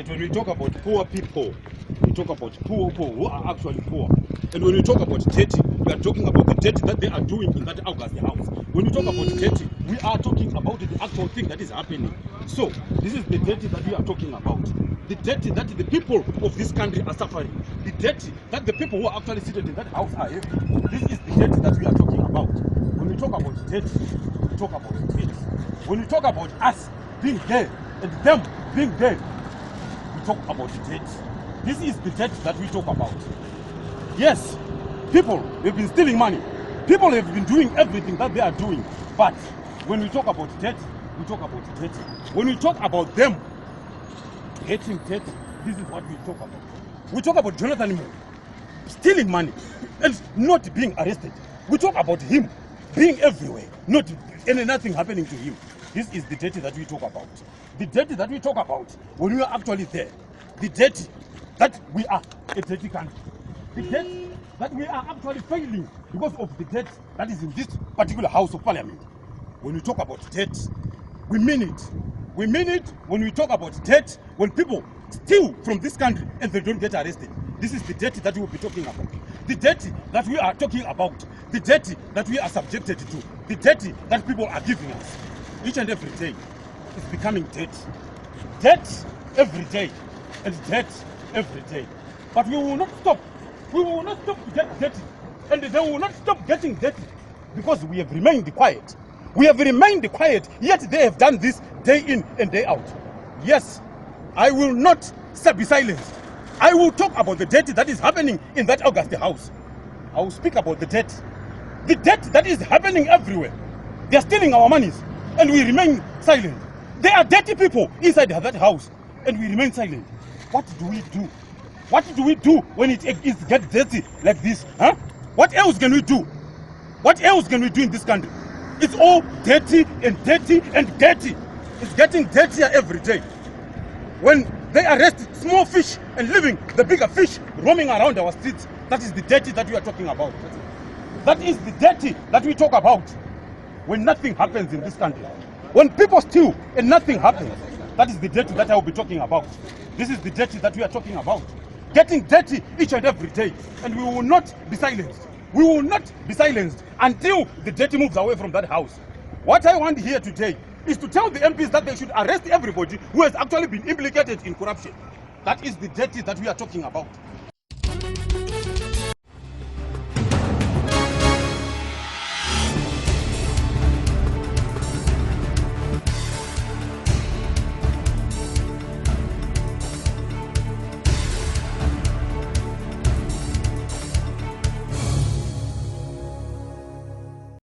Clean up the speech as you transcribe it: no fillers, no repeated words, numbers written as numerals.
right, when we talk about poor people, we talk about poor people who are actually poor. And when we talk about dirty, we are talking about the dirty that they are doing in that August house. When we talk about dirty, we are talking about the actual thing that is happening. So, this is the dirty that we are talking about. The dirty that the people of this country are suffering. The dirty that the people who are actually seated in that house are having. This is the dirty that we are talking about. When we talk about dirty, we talk about dirty. When we talk about us being there and them being there, we talk about debt. This is the debt that we talk about. Yes, people have been stealing money. People have been doing everything that they are doing. But when we talk about debt, we talk about debt. When we talk about them getting debt, this is what we talk about. We talk about Jonathan Moore stealing money and not being arrested. We talk about him being everywhere, nothing happening to him. This is the debt that we talk about. The debt that we talk about when we are actually there. The debt that we are a dirty country. The debt that we are actually failing because of the debt that is in this particular House of Parliament. When we talk about debt, we mean it. We mean it when we talk about debt, when people steal from this country and they don't get arrested. This is the debt that we will be talking about. The debt that we are talking about. The debt that we are subjected to. The debt that people are giving us. Each and every day is becoming debt. Debt every day. And debt every day. But we will not stop. We will not stop to get dirty. And they will not stop getting dirty. Because we have remained quiet. We have remained quiet, yet they have done this day in and day out. Yes, I will not be silenced. I will talk about the debt that is happening in that August house. I will speak about the debt. The debt that is happening everywhere. They are stealing our monies and we remain silent. There are dirty people inside that house and we remain silent. What do we do? What do we do when it gets dirty like this? Huh? What else can we do? What else can we do in this country? It's all dirty and dirty and dirty. It's getting dirtier every day. When they arrest small fish and leaving the bigger fish roaming around our streets, that is the dirty that we are talking about. That is the dirty that we talk about. When nothing happens in this country. When people steal and nothing happens, that is the dirty that I will be talking about. This is the dirty that we are talking about. Getting dirty each and every day. And we will not be silenced. We will not be silenced until the dirty moves away from that house. What I want here today is to tell the MPs that they should arrest everybody who has actually been implicated in corruption. That is the dirty that we are talking about.